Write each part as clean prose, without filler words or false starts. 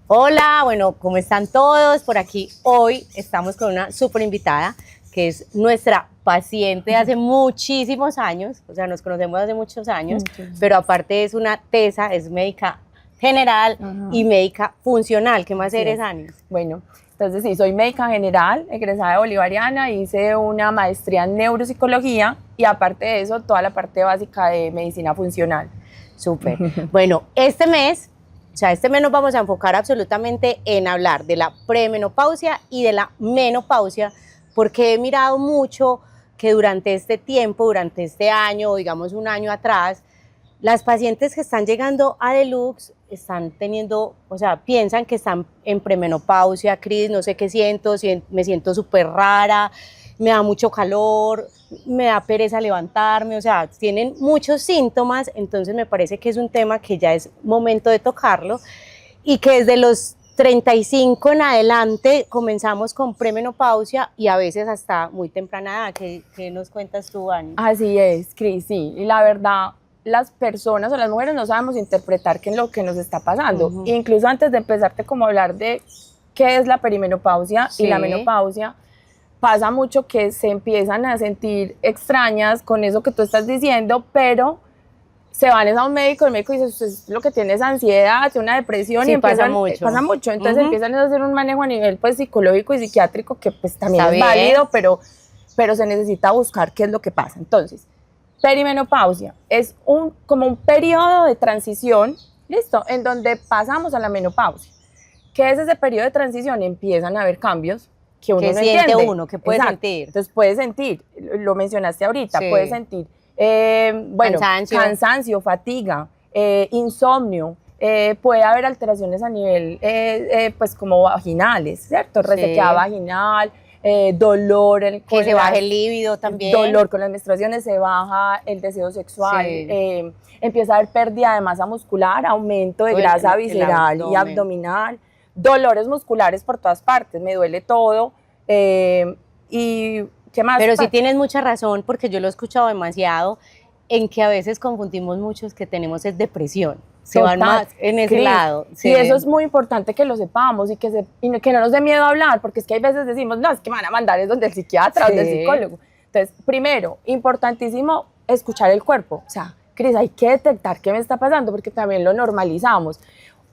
Hola, bueno, ¿cómo están todos? Por aquí hoy estamos con una súper invitada que es nuestra paciente de hace muchísimos años, o sea, nos conocemos hace muchos años, pero aparte es una tesa, es médica general y médica funcional. ¿Qué más eres, Ani? Bueno, entonces sí, soy médica general, egresada de Bolivariana, hice una maestría en neuropsicología y aparte de eso, toda la parte básica de medicina funcional. Súper. Bueno, este mes nos vamos a enfocar absolutamente en hablar de la premenopausia y de la menopausia, porque he mirado mucho que durante este tiempo, durante este año, digamos un año atrás, las pacientes que están llegando a Deluxe están teniendo, o sea, piensan que están en premenopausia. Cris, no sé qué siento, me siento súper rara, me da mucho calor, me da pereza levantarme, o sea, tienen muchos síntomas. Entonces me parece que es un tema que ya es momento de tocarlo y que desde los 35 en adelante comenzamos con premenopausia y a veces hasta muy temprana edad. ¿Qué nos cuentas tú, Ani? Así es, Cris, sí, y la verdad, las personas o las mujeres no sabemos interpretar qué es lo que nos está pasando. Incluso antes de empezarte como a hablar de qué es la perimenopausia y la menopausia, pasa mucho que se empiezan a sentir extrañas con eso que tú estás diciendo, pero se van a un médico, el médico dice, usted lo que tiene es ansiedad, tiene una depresión, sí, y empiezan, pasa mucho. Entonces empiezan a hacer un manejo a nivel pues psicológico y psiquiátrico que pues también es válido, pero se necesita buscar qué es lo que pasa. Entonces, perimenopausia es como un periodo de transición, ¿listo? En donde pasamos a la menopausia. ¿Qué es ese periodo de transición? Empiezan a haber cambios que uno no siente entiende. uno, que puede sentir. Entonces puedes sentir, lo mencionaste ahorita, puedes sentir cansancio, fatiga, insomnio, puede haber alteraciones a nivel pues como vaginales, ¿cierto? Resequedad vaginal, dolor, que se baje el líbido también. Dolor con las menstruaciones, se baja el deseo sexual, empieza a haber pérdida de masa muscular, aumento de grasa visceral y abdominal, dolores musculares por todas partes, me duele todo, y ¿qué más? Pero sí tienes mucha razón, porque yo lo he escuchado demasiado, en que a veces confundimos muchos que tenemos es depresión. Se van más en ese lado. Sí. Y eso es muy importante que lo sepamos y que no nos dé miedo hablar, porque es que hay veces decimos, no, es que me van a mandar es donde el psiquiatra o donde el psicólogo. Entonces, primero, importantísimo, escuchar el cuerpo. O sea, Cris, hay que detectar qué me está pasando, porque también lo normalizamos.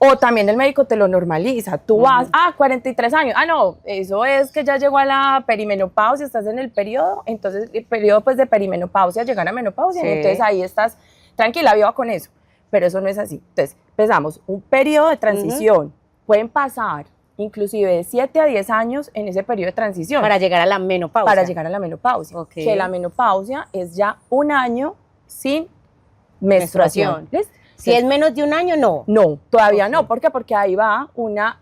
O también el médico te lo normaliza. Tú vas, 43 años. No, eso es que ya llegó a la perimenopausia, estás en el periodo. Entonces, el periodo pues, de perimenopausia, llegar a menopausia. Entonces, ahí estás tranquila, viva con eso. Pero eso no es así. Entonces, empezamos un periodo de transición. Pueden pasar inclusive de 7 a 10 años en ese periodo de transición. Para llegar a la menopausia. Para llegar a la menopausia. Que la menopausia es ya un año sin menstruación. ¿Listo? Si es menos de un año, no. No, todavía no. ¿Por qué? Porque ahí va una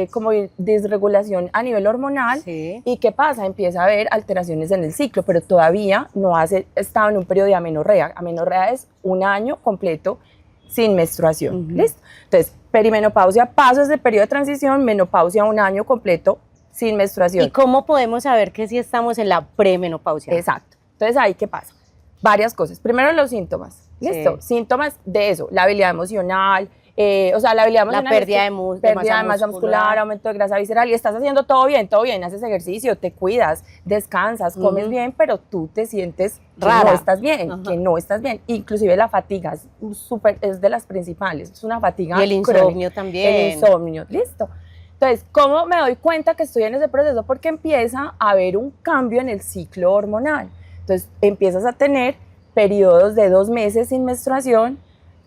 como desregulación a nivel hormonal. ¿Y qué pasa? Empieza a haber alteraciones en el ciclo, pero todavía no has estado en un periodo de amenorrea. Amenorrea es un año completo sin menstruación. ¿Listo? Entonces, perimenopausia, pasos de periodo de transición, menopausia, un año completo sin menstruación. ¿Y cómo podemos saber que sí estamos en la premenopausia? Exacto. Entonces, ahí, ¿qué pasa? Varias cosas. Primero, los síntomas. ¿Listo? Síntomas de eso, la habilidad emocional, o sea, la habilidad emocional. La pérdida de masa muscular, aumento de grasa visceral, y estás haciendo todo bien, haces ejercicio, te cuidas, descansas, comes bien, pero tú te sientes rara, que no estás bien. Inclusive la fatiga es de las principales, es una fatiga. Y el insomnio también. El insomnio, listo. Entonces, ¿cómo me doy cuenta que estoy en ese proceso? Porque empieza a haber un cambio en el ciclo hormonal. Entonces, empiezas a tener periodos de 2 meses sin menstruación,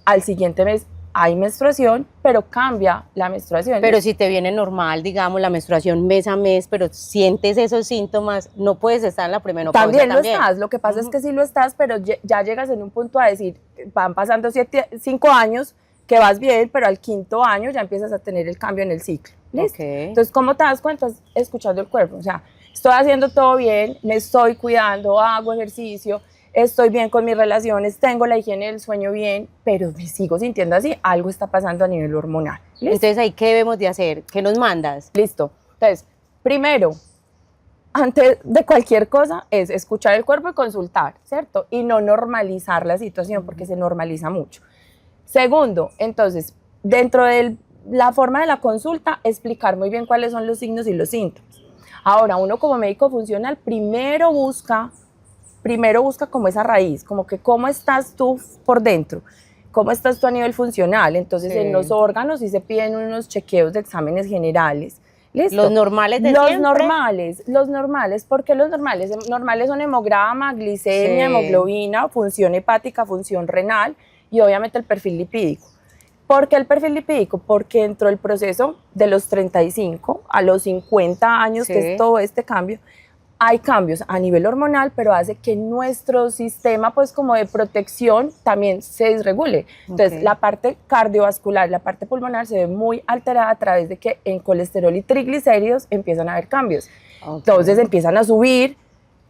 al siguiente mes hay menstruación, pero cambia la menstruación. Pero si te viene normal, digamos, la menstruación mes a mes, pero sientes esos síntomas, no puedes estar en la premenopausia. También lo estás, lo que pasa es que sí lo estás, pero ya llegas en un punto a decir, van pasando 5 años que vas bien, pero al 5.º año ya empiezas a tener el cambio en el ciclo. ¿Listo? Entonces, ¿cómo te das cuenta? Escuchando el cuerpo, o sea, estoy haciendo todo bien, me estoy cuidando, hago ejercicio, estoy bien con mis relaciones, tengo la higiene del sueño bien, pero me sigo sintiendo así, algo está pasando a nivel hormonal. ¿Listo? Entonces, ¿ahí qué debemos de hacer? ¿Qué nos mandas? Listo. Entonces, primero, antes de cualquier cosa, es escuchar el cuerpo y consultar, ¿cierto? Y no normalizar la situación, porque se normaliza mucho. Segundo, entonces, dentro del la forma de la consulta, explicar muy bien cuáles son los signos y los síntomas. Ahora, uno como médico funcional primero busca como esa raíz, como que cómo estás tú por dentro, cómo estás tú a nivel funcional. Entonces, en los órganos sí se piden unos chequeos de exámenes generales. ¿Listo? ¿Los normales de siempre? Los normales, ¿por qué los normales? Normales son hemograma, glicemia, hemoglobina, función hepática, función renal y obviamente el perfil lipídico. ¿Por qué el perfil lipídico? Porque dentro del proceso de los 35 a los 50 años, que es todo este cambio, hay cambios a nivel hormonal, pero hace que nuestro sistema, pues como de protección, también se desregule. Entonces, la parte cardiovascular, la parte pulmonar se ve muy alterada a través de que en colesterol y triglicéridos empiezan a haber cambios. Entonces, empiezan a subir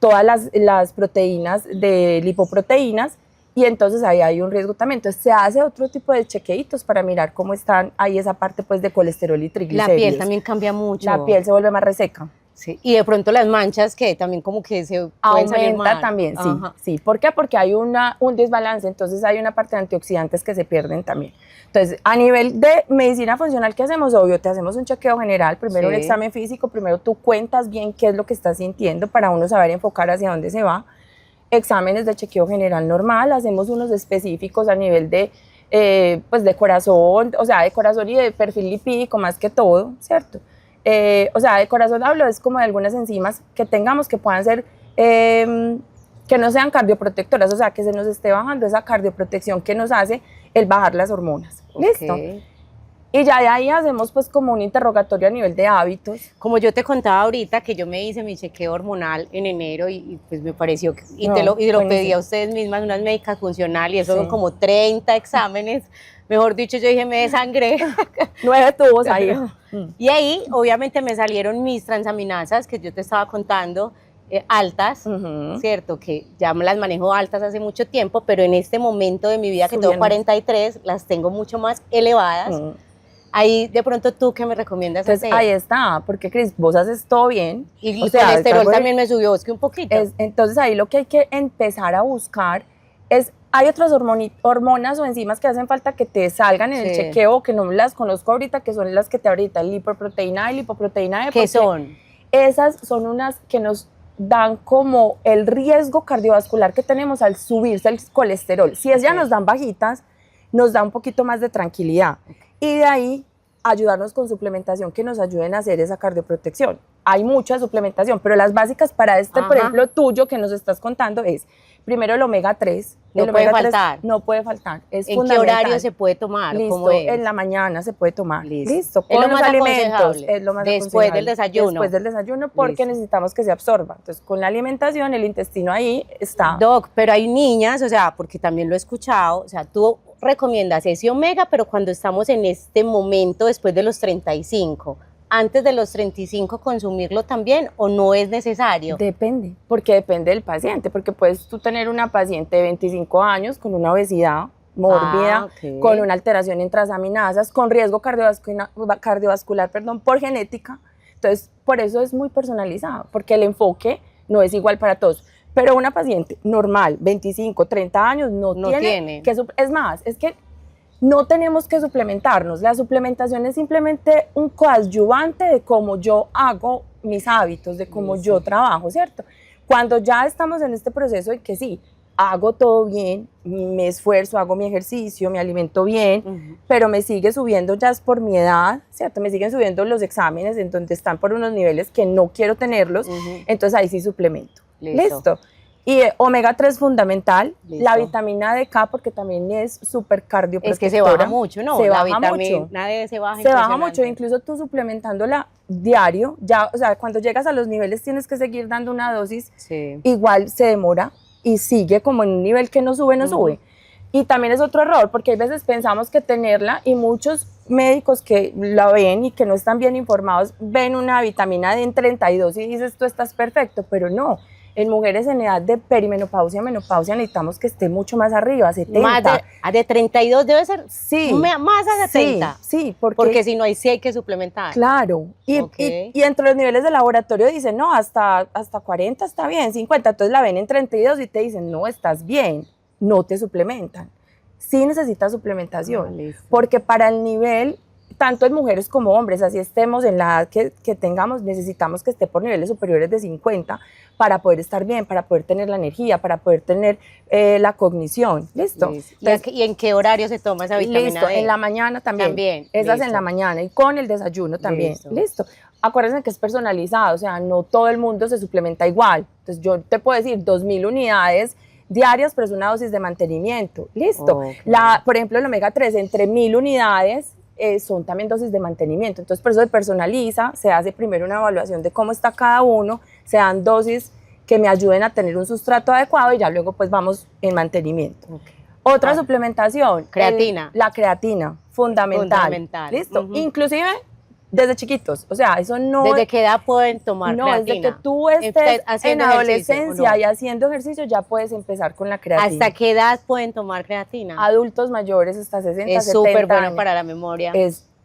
todas las proteínas de lipoproteínas y entonces ahí hay un riesgo también. Entonces, se hace otro tipo de chequeitos para mirar cómo están ahí esa parte pues de colesterol y triglicéridos. La piel también cambia mucho. La piel se vuelve más reseca. Sí, y de pronto las manchas que también como que se pueden salir mal. Aumenta también, sí. ¿Por qué? Porque hay un desbalance, entonces hay una parte de antioxidantes que se pierden también. Entonces, a nivel de medicina funcional, ¿qué hacemos? Obvio, te hacemos un chequeo general, primero un examen físico, primero tú cuentas bien qué es lo que estás sintiendo para uno saber enfocar hacia dónde se va. Exámenes de chequeo general normal, hacemos unos específicos a nivel de, pues de corazón, o sea, de corazón y de perfil lipídico más que todo, ¿cierto? O sea, de corazón hablo es como de algunas enzimas que tengamos que puedan ser, que no sean cardioprotectoras, o sea, que se nos esté bajando esa cardioprotección que nos hace el bajar las hormonas. ¿Listo? Y ya de ahí hacemos pues como un interrogatorio a nivel de hábitos. Como yo te contaba ahorita que yo me hice mi chequeo hormonal en enero y pues me pareció, y te lo pedí a ustedes mismas, unas médicas funcional, y eso son como 30 exámenes. Mejor dicho, yo dije, me desangré. 9 tubos ahí. Y ahí, obviamente, me salieron mis transaminasas, que yo te estaba contando, altas, ¿cierto? Que ya me las manejo altas hace mucho tiempo, pero en este momento de mi vida, que tengo 43, las tengo mucho más elevadas. Ahí, de pronto, ¿tú qué me recomiendas hacer? Ahí está, porque Cris, vos haces todo bien. Y el colesterol también me subió, es que un poquito. Entonces, ahí lo que hay que empezar a buscar es, hay otras hormonas o enzimas que hacen falta que te salgan en el chequeo, que no las conozco ahorita, que son las que te ahorita, lipoproteína A y lipoproteína E. ¿Qué son? Esas son unas que nos dan como el riesgo cardiovascular que tenemos al subirse el colesterol. Si ya nos dan bajitas, nos da un poquito más de tranquilidad. Y de ahí ayudarnos con suplementación que nos ayuden a hacer esa cardioprotección. Hay mucha suplementación, pero las básicas para por ejemplo, tuyo que nos estás contando es, primero el omega 3. No puede faltar. No puede faltar. Es ¿En qué horario se puede tomar? Listo, ¿Cómo es? En la mañana se puede tomar. Listo. Con los alimentos. Es lo más después del desayuno. Después del desayuno, porque necesitamos que se absorba. Entonces, con la alimentación, el intestino ahí está. Doc, pero hay niñas, o sea, porque también lo he escuchado, o sea, tú recomiendas ese omega, pero cuando estamos en este momento, después de los 35, antes de los 35 consumirlo también, o no es necesario? Depende, porque depende del paciente, porque puedes tú tener una paciente de 25 años con una obesidad mórbida, con una alteración en transaminasas, con riesgo cardiovascular, por genética. Entonces, por eso es muy personalizado, porque el enfoque no es igual para todos. Pero una paciente normal, 25, 30 años, no tiene que... Es más, es que no tenemos que suplementarnos. La suplementación es simplemente un coadyuvante de cómo yo hago mis hábitos, de cómo yo trabajo, ¿cierto? Cuando ya estamos en este proceso y que sí, hago todo bien, me esfuerzo, hago mi ejercicio, me alimento bien, pero me sigue subiendo ya es por mi edad, ¿cierto? Me siguen subiendo los exámenes en donde están por unos niveles que no quiero tenerlos, entonces ahí sí suplemento. ¿Listo? Y omega 3 fundamental, la vitamina D-K porque también es súper cardioprotectora. Es que se baja mucho, ¿no? Se la baja vitamina mucho. D se baja. Se baja mucho, incluso tú suplementándola diario, ya, o sea, cuando llegas a los niveles tienes que seguir dando una dosis, igual se demora y sigue como en un nivel que no sube, no sube. Y también es otro error, porque hay veces pensamos que tenerla y muchos médicos que la ven y que no están bien informados ven una vitamina D en 32 y dices, tú estás perfecto, pero no. En mujeres en edad de perimenopausia, menopausia, necesitamos que esté mucho más arriba, 70. Más de 32 debe ser más a 70. Sí, porque si no hay, sí hay que suplementar. Claro. Y entre los niveles de laboratorio dicen, no, hasta 40 está bien, 50. Entonces la ven en 32 y te dicen, no, estás bien, no te suplementan. Sí necesitas suplementación, porque para el nivel tanto en mujeres como hombres, así estemos en la edad que tengamos, necesitamos que esté por niveles superiores de 50 para poder estar bien, para poder tener la energía, para poder tener la cognición. ¿Listo? Entonces, ¿Y en qué horario se toma esa vitamina listo, D? en la mañana también. Esas listo. en la mañana y con el desayuno también. Listo. Acuérdense que es personalizado, o sea, no todo el mundo se suplementa igual. Entonces yo te puedo decir 2000 unidades diarias, pero es una dosis de mantenimiento. Listo. Okay. Por ejemplo, el omega 3 entre 1000 unidades son también dosis de mantenimiento. Entonces por eso se personaliza, se hace primero una evaluación de cómo está cada uno, se dan dosis que me ayuden a tener un sustrato adecuado y ya luego pues vamos en mantenimiento. Okay. Otra suplementación. Creatina. La creatina, fundamental. Listo. Inclusive desde chiquitos, o sea, eso no... ¿Desde qué edad pueden tomar creatina? No, desde que tú estés en adolescencia y haciendo ejercicio ya puedes empezar con la creatina. ¿Hasta qué edad pueden tomar creatina? Adultos mayores hasta 60, 70 años. Es súper bueno para la memoria.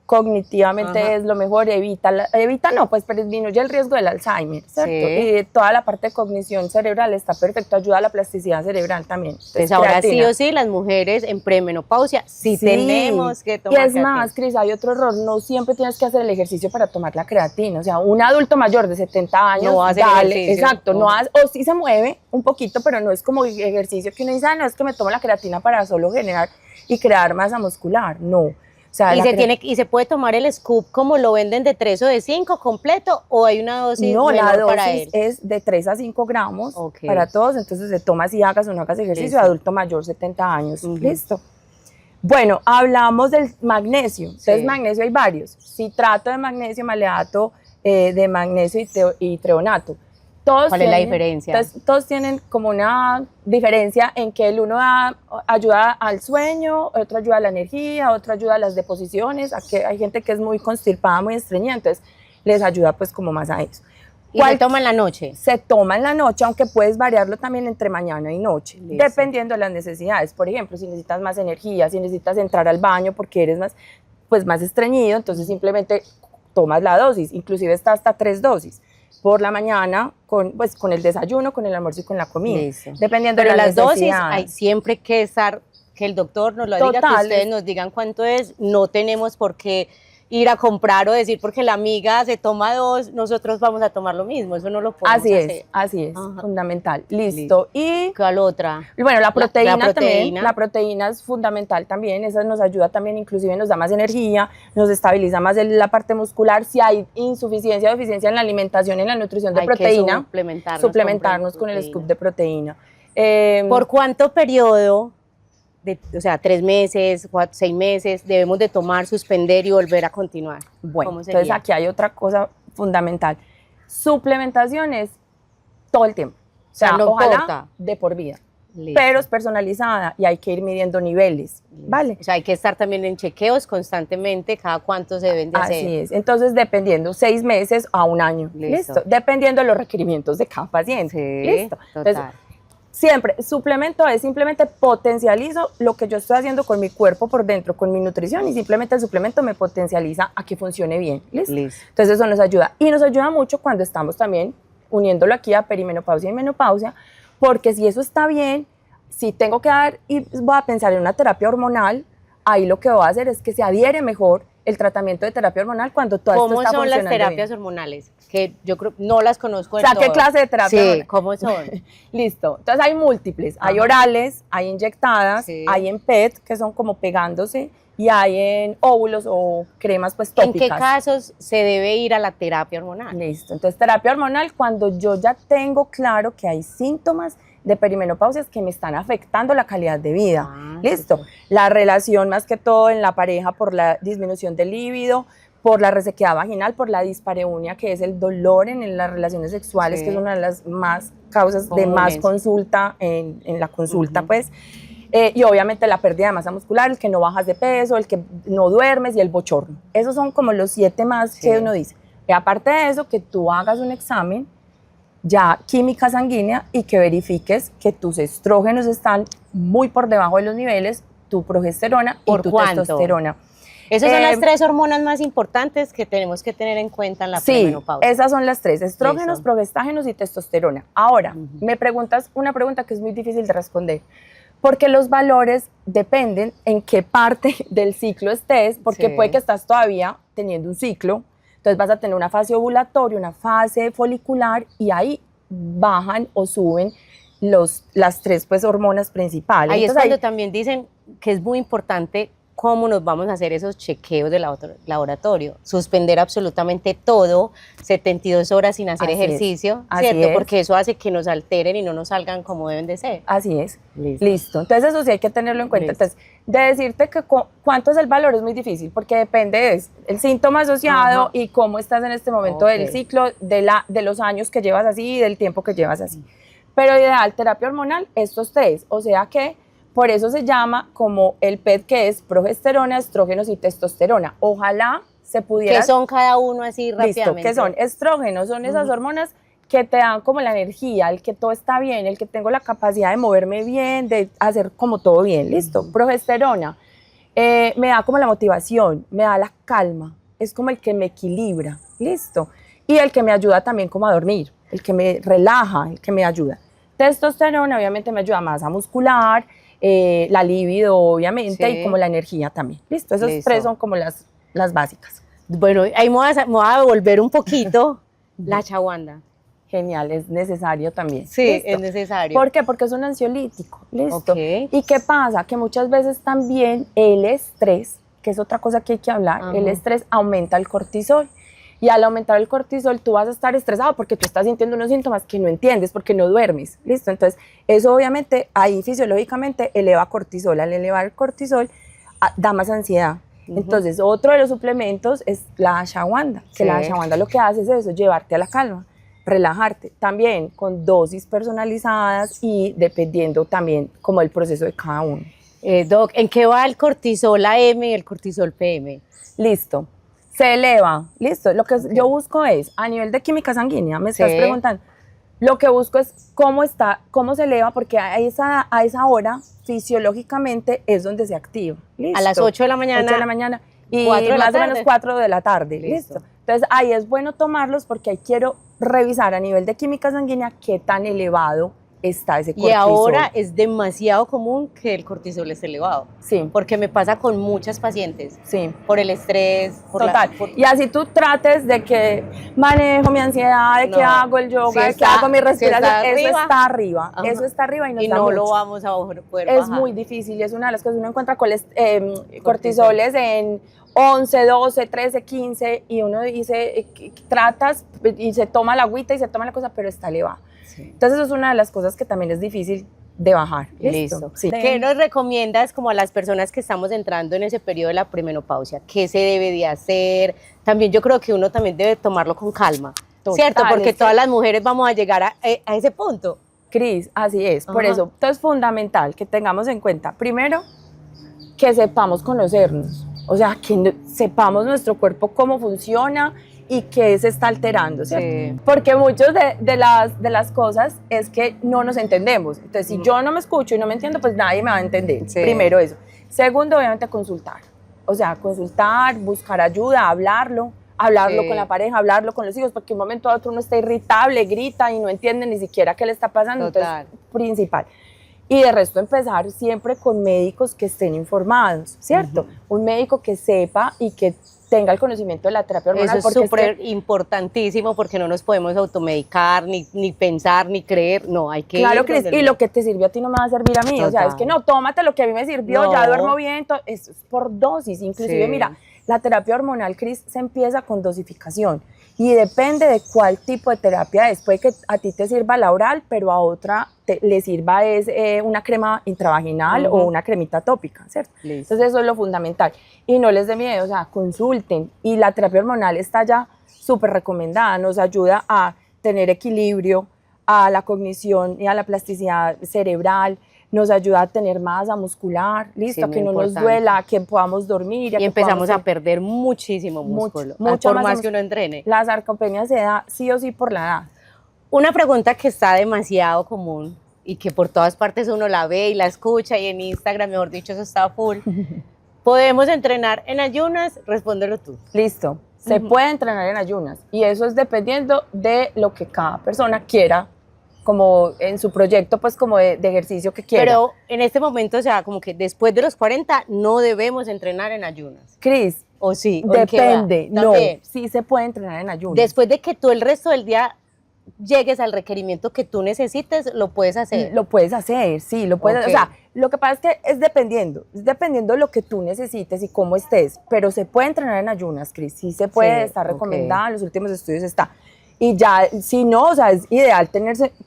Cognitivamente es lo mejor, pero disminuye el riesgo del Alzheimer, ¿cierto? Sí. Y toda la parte de cognición cerebral está perfecto, ayuda a la plasticidad cerebral también. Entonces ahora sí o sí, las mujeres en premenopausia sí tenemos que tomar creatina. Y es creatina. más, Cris, hay otro error, no siempre tienes que hacer el ejercicio para tomar la creatina, o sea, un adulto mayor de 70 años, no hace ejercicio. Exacto, no hace, o sí se mueve un poquito, pero no es como ejercicio que uno dice, no, es que me tomo la creatina para solo generar y crear masa muscular, no. O sea, ¿Y se puede tomar el scoop como lo venden de 3 o de 5 completo o hay una dosis menor la dosis para él? Es de 3 a 5 gramos para todos, entonces se toma si hagas o no hagas ejercicio, adulto mayor 70 años, listo. Bueno, hablamos del magnesio, entonces magnesio hay varios, citrato de magnesio, maleato de magnesio y treonato. ¿Cuál es la diferencia? Entonces, todos tienen como una diferencia en que el uno ayuda al sueño, otro ayuda a la energía, otro ayuda a las deposiciones, hay gente que es muy constipada, muy estreñida, entonces les ayuda pues como más a eso. ¿Y se toma en la noche? Se toma en la noche, aunque puedes variarlo también entre mañana y noche, dependiendo de las necesidades. Por ejemplo, si necesitas más energía, si necesitas entrar al baño porque eres más estreñido, entonces simplemente tomas la dosis, inclusive está hasta 3 dosis. Por la mañana, con el desayuno, con el almuerzo y con la comida. Dependiendo de las dosis, hay siempre que estar, que el doctor nos lo diga, que ustedes nos digan cuánto es, no tenemos por qué ir a comprar o decir porque la amiga se toma 2, nosotros vamos a tomar lo mismo, eso no lo podemos hacer. Así es, fundamental. Listo. ¿Y cuál otra? Bueno, la proteína también, la proteína es fundamental también, esa nos ayuda también, inclusive nos da más energía, nos estabiliza más la parte muscular, si hay insuficiencia o deficiencia en la alimentación, en la nutrición de proteína, suplementarnos con el scoop de proteína. ¿Por cuánto periodo? O sea, 3 meses, 6 meses, debemos de tomar, suspender y volver a continuar. Bueno, entonces aquí hay otra cosa fundamental. Suplementación es todo el tiempo. O sea, no ojalá importa. De por vida. Listo. Pero es personalizada y hay que ir midiendo niveles, ¿vale? O sea, hay que estar también en chequeos constantemente, cada cuánto se deben de hacer. Así es. Entonces, dependiendo, 6 meses a 1 año. Listo. Dependiendo de los requerimientos de cada paciente. Listo. Total. Entonces, siempre, suplemento es simplemente potencializo lo que yo estoy haciendo con mi cuerpo por dentro, con mi nutrición, y simplemente el suplemento me potencializa a que funcione bien. ¿Listo? Entonces eso nos ayuda. Y nos ayuda mucho cuando estamos también uniéndolo aquí a perimenopausia y menopausia, porque si eso está bien, si tengo que dar y voy a pensar en una terapia hormonal, ahí lo que voy a hacer es que se adhiere mejor el tratamiento de terapia hormonal cuando todo esto está funcionando. ¿Cómo son las terapias hormonales? Que yo creo no las conozco. O sea, ¿qué clase de terapia hormonal? Sí, ¿cómo son? Listo. Entonces hay múltiples. Hay orales, hay inyectadas, hay en PET, que son como pegándose, y hay en óvulos o cremas pues tópicas. ¿En qué casos se debe ir a la terapia hormonal? Listo. Entonces, terapia hormonal cuando yo ya tengo claro que hay síntomas de perimenopausias que me están afectando la calidad de vida. Listo. La relación más que todo en la pareja por la disminución del líbido, por la resequedad vaginal, por la dispareunia, que es el dolor en las relaciones sexuales, que es una de las más causas de más consulta en la consulta, pues. Y obviamente la pérdida de masa muscular, el que no bajas de peso, el que no duermes y el bochorno. Esos son como los 7 más que uno dice. Y aparte de eso, que tú hagas un examen ya química sanguínea y que verifiques que tus estrógenos están muy por debajo de los niveles, tu progesterona y tu testosterona. Esas son las 3 hormonas más importantes que tenemos que tener en cuenta en la premenopausia. Sí, esas son las 3, estrógenos, progestágenos y testosterona. Ahora, me preguntas una pregunta que es muy difícil de responder. porque los valores dependen en qué parte del ciclo estés, porque puede que estás todavía teniendo un ciclo, entonces vas a tener una fase ovulatoria, una fase folicular, y ahí bajan o suben las tres pues, hormonas principales. Ahí entonces, es cuando también dicen que es muy importante cómo nos vamos a hacer esos chequeos de laboratorio, suspender absolutamente todo, 72 horas sin hacer ejercicio, ¿cierto? Porque eso hace que nos alteren y no nos salgan como deben de ser. Así es. Listo. Entonces eso sí hay que tenerlo en cuenta. Entonces, de decirte que cuánto es el valor es muy difícil, porque depende del síntoma asociado y cómo estás en este momento del ciclo, de los años que llevas así y del tiempo que llevas así. Pero ideal, terapia hormonal, estos tres, o sea que por eso se llama como el PET, que es progesterona, estrógenos y testosterona. Ojalá se pudiera... ¿Qué son cada uno así rápidamente? Listo, ¿qué son? Estrógenos son esas hormonas que te dan como la energía, el que todo está bien, el que tengo la capacidad de moverme bien, de hacer como todo bien, listo. Progesterona me da como la motivación, me da la calma, es como el que me equilibra, listo. Y el que me ayuda también como a dormir, el que me relaja, el que me ayuda. Testosterona obviamente me ayuda a masa muscular, la libido obviamente y como la energía también. Listo, esos tres son como las básicas. Bueno, ahí me voy a devolver un poquito la ashwagandha. Genial, es necesario también. Sí, ¿listo? es necesario. ¿Por qué? Porque es un ansiolítico, listo. ¿Y qué pasa? Que muchas veces también el estrés, que es otra cosa que hay que hablar, el estrés aumenta el cortisol. Y al aumentar el cortisol, tú vas a estar estresado porque tú estás sintiendo unos síntomas que no entiendes, porque no duermes, ¿listo? Entonces, eso obviamente ahí fisiológicamente eleva cortisol. Al elevar el cortisol, da más ansiedad. Entonces, otro de los suplementos es la ashwagandha, que la ashwagandha lo que hace es eso, llevarte a la calma, relajarte. También con dosis personalizadas y dependiendo también como el proceso de cada uno. Doc, ¿en qué va el cortisol AM y el cortisol PM? Listo. Se eleva, listo. Lo que yo busco es, a nivel de química sanguínea, me estás preguntando, lo que busco es cómo se eleva, porque a esa hora, fisiológicamente, es donde se activa. ¿Listo? A las 8 de la mañana. 8 de la mañana y más o menos 4 de la tarde. ¿Listo? Entonces, ahí es bueno tomarlos porque ahí quiero revisar a nivel de química sanguínea qué tan elevado está ese cortisol. Y ahora es demasiado común que el cortisol esté elevado. Sí. Porque me pasa con muchas pacientes. Sí. Por el estrés. Total. Y así tú trates de que manejo mi ansiedad, de que hago el yoga, de que hago mi respiración. Eso está arriba. Eso está arriba y no lo vamos a poder bajar. Es muy difícil y es una de las cosas. Uno encuentra cortisoles en 11, 12, 13, 15 y uno dice, tratas y se toma la agüita y se toma la cosa, pero está elevada. Entonces eso es una de las cosas que también es difícil de bajar. Listo. Sí. ¿Qué nos recomiendas como a las personas que estamos entrando en ese periodo de la premenopausia? ¿Qué se debe de hacer? También yo creo que uno también debe tomarlo con calma, ¿cierto? Porque todas las mujeres vamos a llegar a ese punto. Cris, así es. Por eso, entonces es fundamental que tengamos en cuenta, primero, que sepamos conocernos. O sea, que sepamos nuestro cuerpo cómo funciona y qué se está alterando, ¿cierto? Sí. Porque muchas de las cosas es que no nos entendemos. Entonces, si yo no me escucho y no me entiendo, pues nadie me va a entender. Sí. Primero eso. Segundo, obviamente, consultar. O sea, consultar, buscar ayuda, hablarlo con la pareja, hablarlo con los hijos, porque un momento a otro uno está irritable, grita y no entiende ni siquiera qué le está pasando. Total. Entonces, principal. Y de resto empezar siempre con médicos que estén informados, ¿cierto? Un médico que sepa y que tenga el conocimiento de la terapia hormonal. Eso es súper importantísimo porque no nos podemos automedicar, ni pensar, ni creer. No, hay que Claro, Cris, y lo que te sirvió a ti no me va a servir a mí. Total. O sea, es que no, tómate lo que a mí me sirvió, ya duermo bien. Eso es por dosis. Inclusive, mira, la terapia hormonal, Cris, se empieza con dosificación. Y depende de cuál tipo de terapia es. Puede que a ti te sirva la oral, pero a otra le sirva una crema intravaginal o una cremita tópica, ¿cierto? Listo. Entonces eso es lo fundamental. Y no les dé miedo, o sea, consulten. Y la terapia hormonal está ya súper recomendada. Nos ayuda a tener equilibrio, a la cognición y a la plasticidad cerebral. Nos ayuda a tener masa muscular, listo, que no nos duela, que podamos dormir. Y empezamos a perder muchísimo músculo, por más que uno entrene. La sarcopenia se da sí o sí por la edad. Una pregunta que está demasiado común y que por todas partes uno la ve y la escucha y en Instagram, mejor dicho, eso está full. ¿Podemos entrenar en ayunas? Respóndelo tú. Listo, se puede entrenar en ayunas y eso es dependiendo de lo que cada persona quiera como en su proyecto, pues como de ejercicio que quiera. Pero en este momento, o sea, como que después de los 40 no debemos entrenar en ayunas. Cris, ¿O sí? ¿O en qué depende, va? no, También. sí se puede entrenar en ayunas. Después de que tú el resto del día llegues al requerimiento que tú necesites, lo puedes hacer. Lo puedes hacer, sí, lo puedes, Ok. o sea, lo que pasa es que es dependiendo de lo que tú necesites y cómo estés, pero se puede entrenar en ayunas, Cris, sí se puede, Sí, está ok. recomendada, en los últimos estudios está. Y ya, si no, o sea, es ideal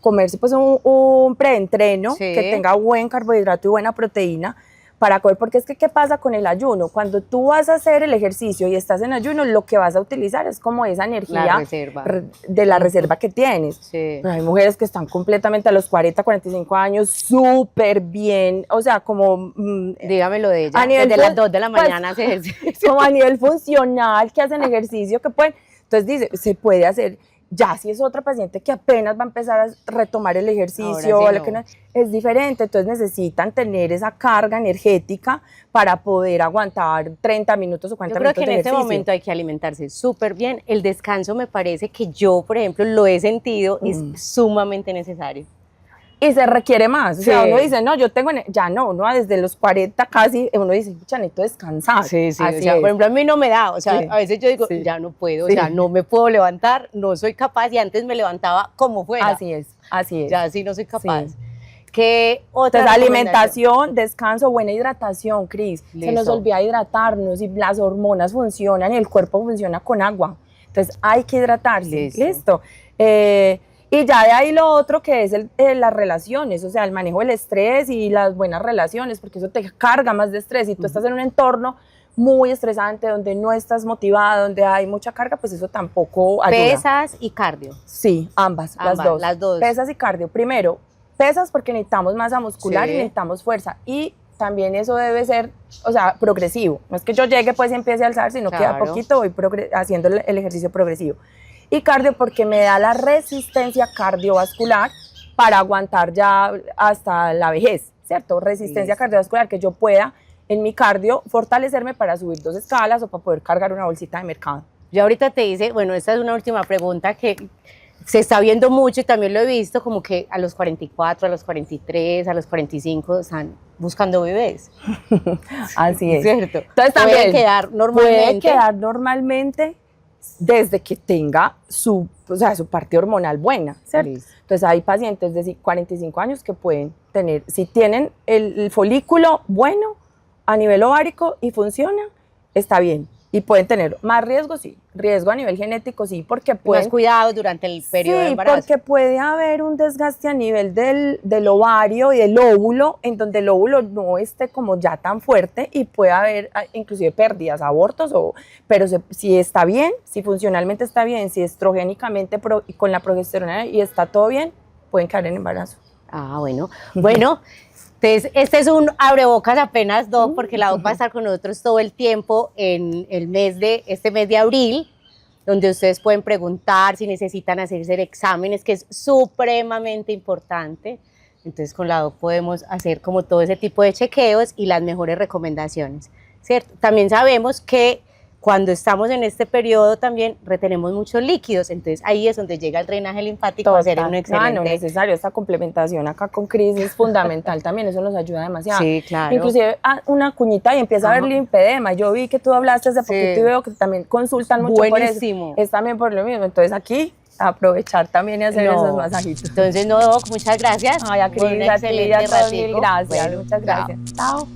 comerse pues un preentreno Sí. que tenga buen carbohidrato y buena proteína para comer, porque es que, ¿qué pasa con el ayuno? Cuando tú vas a hacer el ejercicio y estás en ayuno, lo que vas a utilizar es como esa energía La reserva. de la reserva que tienes. Sí. Pero hay mujeres que están completamente a los 40, 45 años súper bien, o sea, como Dígamelo de ella. a nivel Desde las fun- 2 de la pues, mañana hace ejercicio. como a nivel funcional, que hacen ejercicio, que pueden. Entonces dice, se puede hacer. Ya si es otra paciente que apenas va a empezar a retomar el ejercicio, Ahora sí o lo no. que no, es diferente, entonces necesitan tener esa carga energética para poder aguantar 30 minutos o 40 Yo creo minutos que en de este ejercicio. momento hay que alimentarse súper bien. El descanso me parece que yo, por ejemplo, lo he sentido, es sumamente necesario. Y se requiere más, o sea, Sí. uno dice, no, yo tengo, ya no, uno desde los 40 casi, uno dice, pucha, necesito descansar. Sí, sí, Así o sea, es. por ejemplo, a mí no me da, o sea, Sí. a veces yo digo, Sí. ya no puedo, Sí. o sea, no me puedo levantar, no soy capaz, y antes me levantaba como fuera. Así es, así es. Ya así no soy capaz. Sí. ¿Qué otra Entonces, recomendación? alimentación, descanso, buena hidratación, Cris. Se nos Listo. olvida hidratarnos y las hormonas funcionan y el cuerpo funciona con agua. Entonces, hay que hidratarse. Listo. Listo. Y ya de ahí lo otro que es las relaciones, o sea, el manejo del estrés y las buenas relaciones, porque eso te carga más de estrés. Si tú estás en un entorno muy estresante, donde no estás motivada, donde hay mucha carga, pues eso tampoco ayuda. Pesas y cardio. Sí, ambas, Ambas, las dos. Pesas y cardio. Primero, pesas porque necesitamos masa muscular Sí. y necesitamos fuerza. Y también eso debe ser, o sea, progresivo. No es que yo llegue pues y empiece a alzar, sino que a Claro. poquito voy haciendo el ejercicio progresivo. Y cardio porque me da la resistencia cardiovascular para aguantar ya hasta la vejez, ¿cierto? Resistencia Listo. cardiovascular, que yo pueda en mi cardio fortalecerme para subir 2 escalas o para poder cargar una bolsita de mercado. Yo ahorita te hice, bueno, esta es una última pregunta que se está viendo mucho y también lo he visto, como que a los 44, a los 43, a los 45 están buscando bebés. Así es. ¿Cierto? Entonces Puede también quedar normalmente. puede quedar normalmente desde que tenga su parte hormonal buena, ¿cierto? Listo. Entonces hay pacientes de 45 años que pueden tener, si tienen el folículo bueno a nivel ovárico y funciona, está bien. Y pueden tener más riesgo, sí. Riesgo a nivel genético, sí, porque pueden... Más cuidado durante el periodo de Sí, embarazo. porque puede haber un desgaste a nivel del ovario y del óvulo, en donde el óvulo no esté como ya tan fuerte y puede haber inclusive pérdidas, abortos, pero si está bien, si funcionalmente está bien, si estrogénicamente con la progesterona y está todo bien, pueden caer en embarazo. Ah, bueno. Bueno, entonces este es un abrebocas apenas, Doc, porque la Doc va a estar con nosotros todo el tiempo en este mes de abril, donde ustedes pueden preguntar si necesitan hacerse exámenes, que es supremamente importante. Entonces con la Doc podemos hacer como todo ese tipo de chequeos y las mejores recomendaciones, ¿cierto? También sabemos que cuando estamos en este periodo también retenemos muchos líquidos, entonces ahí es donde llega el drenaje linfático a ser un excelente... No, necesario, esta complementación acá con Cris es fundamental también, eso nos ayuda demasiado. Sí, claro. Inclusive una cuñita y empieza a ver Ajá. linfedema, yo vi que tú hablaste hace poquito y veo que también consultan mucho Buenísimo. por eso, es también por lo mismo, entonces aquí aprovechar también y hacer esos masajitos. Entonces, no, Doc, muchas gracias. Ay, a por un Cris, a ti, excelente a todos, mil ratico. gracias, Bueno, muchas chao. gracias. Chao.